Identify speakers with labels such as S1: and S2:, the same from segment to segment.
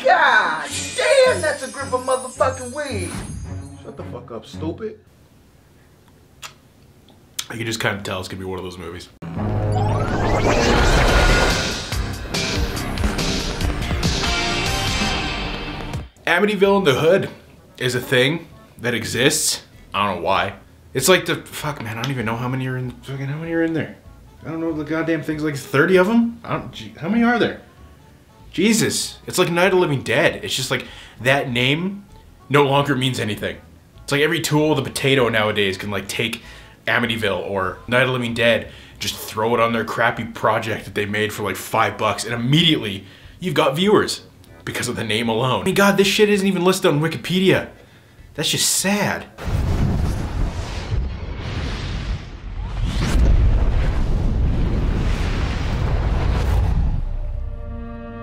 S1: God damn, that's a grip of motherfucking weed.
S2: Shut the fuck up, stupid.
S3: I can just kind of tell it's gonna be one of those movies. Amityville in the Hood is a thing that exists. I don't know why. It's like the fuck, man. I don't even know how many are in. Fucking how many are in there? I don't know the goddamn thing's like 30 of them. How many are there? Jesus, it's like Night of the Living Dead. It's just like that name no longer means anything. It's like every tool with a potato nowadays can like take Amityville or Night of the Living Dead, just throw it on their crappy project that they made for like $5, and immediately you've got viewers because of the name alone. I mean, God, this shit isn't even listed on Wikipedia. That's just sad.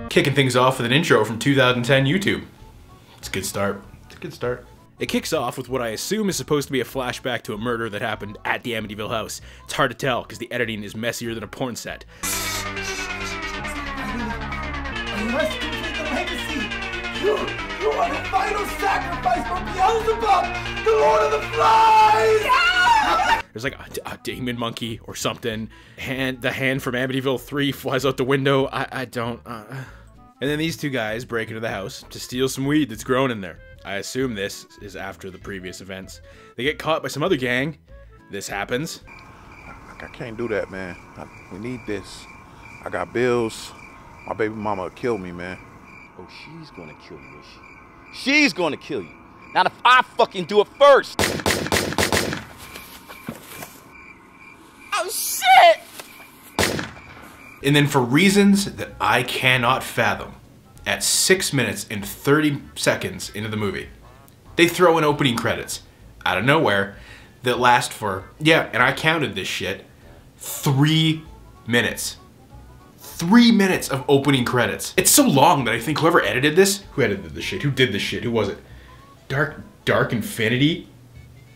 S3: Kicking things off with an intro from 2010 YouTube. It's a good start. It's a good start. It kicks off with what I assume is supposed to be a flashback to a murder that happened at the Amityville house. It's hard to tell because the editing is messier than a porn set.
S1: You must complete the legacy. You are the final sacrifice for Beelzebub, the Lord of the Flies! Yeah!
S3: There's like a demon monkey or something. The hand from Amityville 3 flies out the window. I don't... And then these two guys break into the house to steal some weed that's grown in there. I assume this is after the previous events. They get caught by some other gang. This happens.
S2: I can't do that, man. We need this. I got bills. My baby mama will kill me, man.
S4: Oh, she's gonna kill you, is she? She's gonna kill you. Not if I fucking do it first. Oh, shit!
S3: And then for reasons that I cannot fathom, at 6 minutes and 30 seconds into the movie, they throw in opening credits out of nowhere that last for, yeah, and I counted this shit, 3 minutes. 3 minutes of opening credits. It's so long that I think whoever edited this, who edited this shit, who did this shit, who was it? Dark Infinity?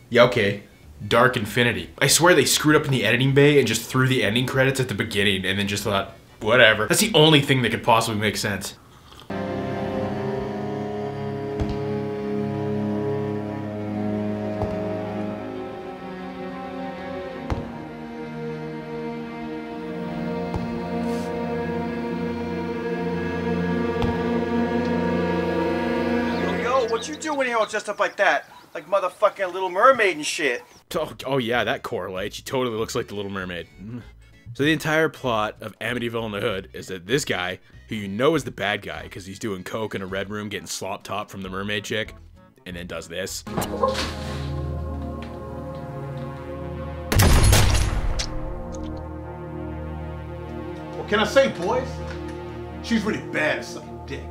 S3: Yeah, okay. Dark Infinity. I swear they screwed up in the editing bay and just threw the ending credits at the beginning and then just thought, whatever. That's the only thing that could possibly make sense.
S1: Yo, what you doing here all dressed up like that? Like motherfucking Little Mermaid and shit.
S3: Oh yeah, that correlates. She totally looks like the Little Mermaid. So the entire plot of Amityville in the Hood is that this guy, who you know is the bad guy because he's doing coke in a red room getting slop top from the mermaid chick, and then does this.
S2: What can I say, boys? She's really bad at sucking dick.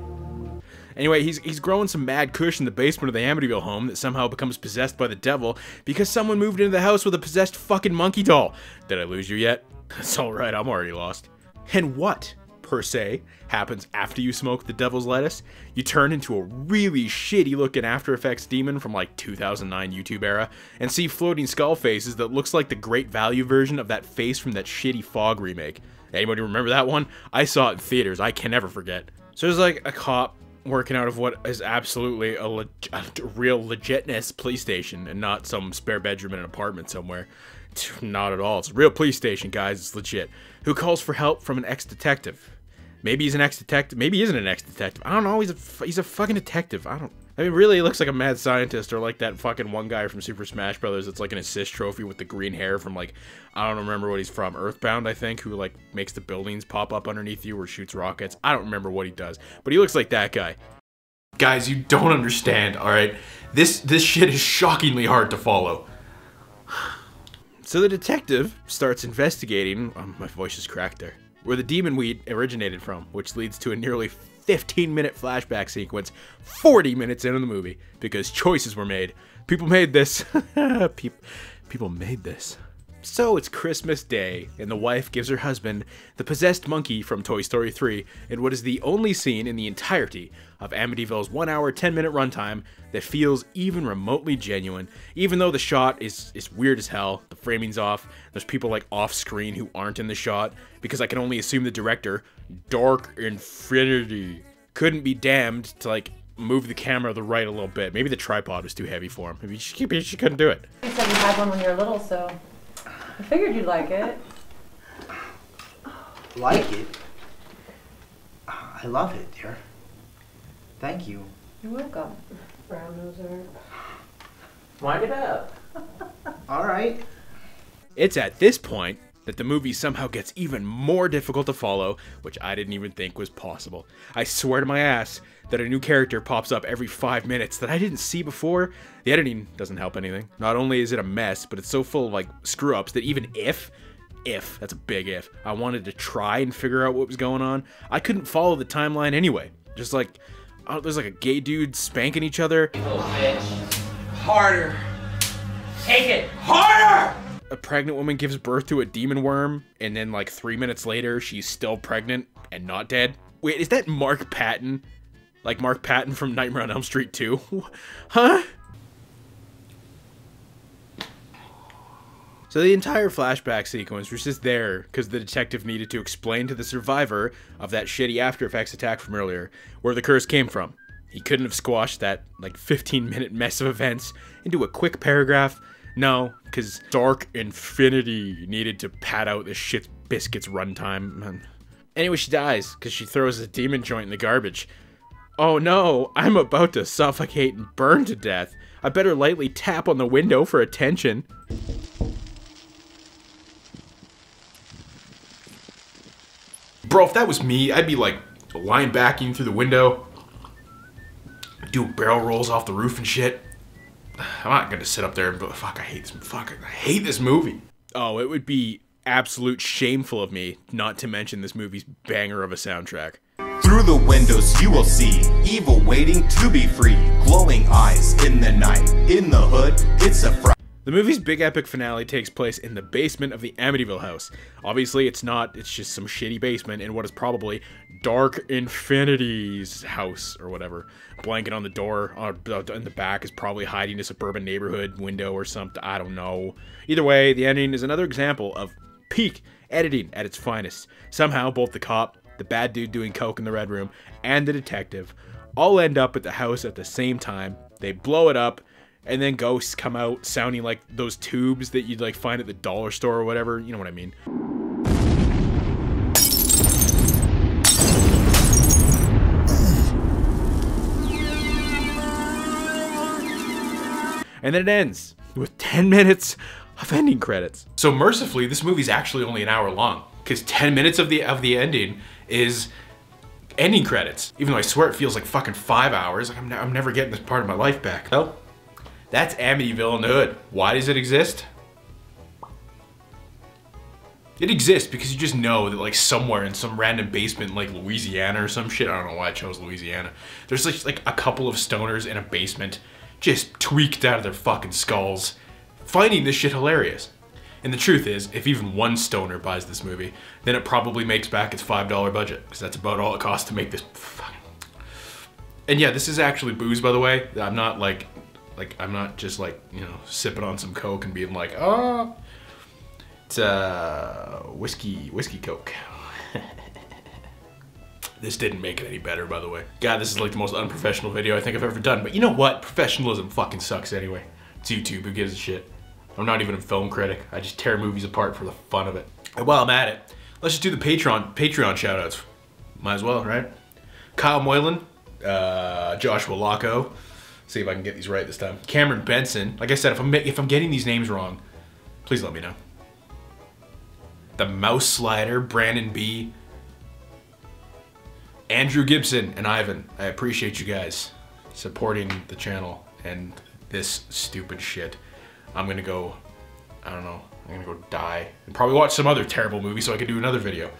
S3: Anyway, he's growing some mad kush in the basement of the Amityville home that somehow becomes possessed by the devil because someone moved into the house with a possessed fucking monkey doll. Did I lose you yet? That's alright, I'm already lost. And what, per se, happens after you smoke the devil's lettuce? You turn into a really shitty looking After Effects demon from like 2009 YouTube era and see floating skull faces that looks like the Great Value version of that face from that shitty Fog remake. Anybody remember that one? I saw it in theaters, I can never forget. So there's like a cop working out of what is absolutely a real legitness police station and not some spare bedroom in an apartment somewhere. Not at all. It's a real police station, guys. It's legit. Who calls for help from an ex-detective. Maybe he's an ex-detective. Maybe he isn't an ex-detective. I don't know. He's a fucking detective. I mean, really, he looks like a mad scientist or like that fucking one guy from Super Smash Brothers that's like an assist trophy with the green hair from like, I don't remember what he's from. Earthbound, I think, who like makes the buildings pop up underneath you or shoots rockets. I don't remember what he does, but he looks like that guy. Guys, you don't understand, alright? This shit is shockingly hard to follow. So the detective starts investigating, my voice is cracked there, where the demon weed originated from, which leads to a nearly 15-minute flashback sequence 40 minutes into the movie, because choices were made. People made this. People made this. So it's Christmas Day, and the wife gives her husband the possessed monkey from Toy Story 3 in what is the only scene in the entirety of Amityville's 1 hour, 10-minute runtime that feels even remotely genuine, even though the shot is weird as hell, the framing's off, there's people like off screen who aren't in the shot, because I can only assume the director, Dark Infinity, couldn't be damned to like move the camera to the right a little bit. Maybe the tripod was too heavy for him. Maybe she couldn't do it.
S5: You said you had one when you were little, so I figured you'd like it.
S1: Like it? I love it, dear. Thank you.
S5: You're welcome, brown noser.
S1: Wind it up. All right.
S3: It's at this point that the movie somehow gets even more difficult to follow, which I didn't even think was possible. I swear to my ass that a new character pops up every 5 minutes that I didn't see before. The editing doesn't help anything. Not only is it a mess, but it's so full of like screw-ups that even if, that's a big if, I wanted to try and figure out what was going on, I couldn't follow the timeline anyway. Just like, oh, there's like a gay dude spanking each other.
S6: You little bitch. Harder. Take it harder!
S3: A pregnant woman gives birth to a demon worm, and then like 3 minutes later, she's still pregnant and not dead. Wait, is that Mark Patton? Like Mark Patton from Nightmare on Elm Street 2? Huh? So the entire flashback sequence was just there because the detective needed to explain to the survivor of that shitty After Effects attack from earlier where the curse came from. He couldn't have squashed that like 15-minute mess of events into a quick paragraph. No, because Dark Infinity needed to pad out this shit biscuit's runtime. Anyway, she dies because she throws a demon joint in the garbage. Oh no, I'm about to suffocate and burn to death. I better lightly tap on the window for attention. Bro, if that was me, I'd be like lying backing through the window, do barrel rolls off the roof and shit. I'm not gonna sit up there and be like, fuck, I hate this movie. Oh, it would be absolute shameful of me not to mention this movie's banger of a soundtrack.
S7: Through the windows you will see evil waiting to be free, glowing eyes in the night, in the hood, it's a fright.
S3: The movie's big epic finale takes place in the basement of the Amityville house. Obviously it's not, it's just some shitty basement in what is probably Dark Infinity's house or whatever. Blanket on the door in the back is probably hiding a suburban neighborhood window or something, I don't know. Either way, the ending is another example of peak editing at its finest. Somehow both the cop, the bad dude doing coke in the red room, and the detective all end up at the house at the same time. They blow it up, and then ghosts come out sounding like those tubes that you'd like find at the dollar store or whatever. You know what I mean. And then it ends with 10 minutes of ending credits. So mercifully, this movie's actually only an hour long because 10 minutes of the ending is ending credits. Even though I swear it feels like fucking 5 hours. Like I'm never getting this part of my life back. Well, that's Amityville in the Hood. Why does it exist? It exists because you just know that like somewhere in some random basement like Louisiana or some shit, I don't know why I chose Louisiana, there's like a couple of stoners in a basement just tweaked out of their fucking skulls finding this shit hilarious. And the truth is, if even one stoner buys this movie, then it probably makes back its $5 budget because that's about all it costs to make this fucking... And yeah, this is actually booze, by the way. I'm not like I'm not just like, you know, sipping on some Coke and being like, oh, it's whiskey Coke. This didn't make it any better, by the way. God, this is like the most unprofessional video I think I've ever done. But you know what? Professionalism fucking sucks anyway. It's YouTube, who gives a shit? I'm not even a film critic. I just tear movies apart for the fun of it. And while I'm at it, let's just do the Patreon shoutouts. Might as well, right? Kyle Moylan, Joshua Locko. See if I can get these right this time. Cameron Benson. Like I said, if I'm getting these names wrong, please let me know. The Mouse Slider, Brandon B. Andrew Gibson and Ivan. I appreciate you guys supporting the channel and this stupid shit. I'm gonna go, I don't know, I'm gonna go die and probably watch some other terrible movie so I can do another video.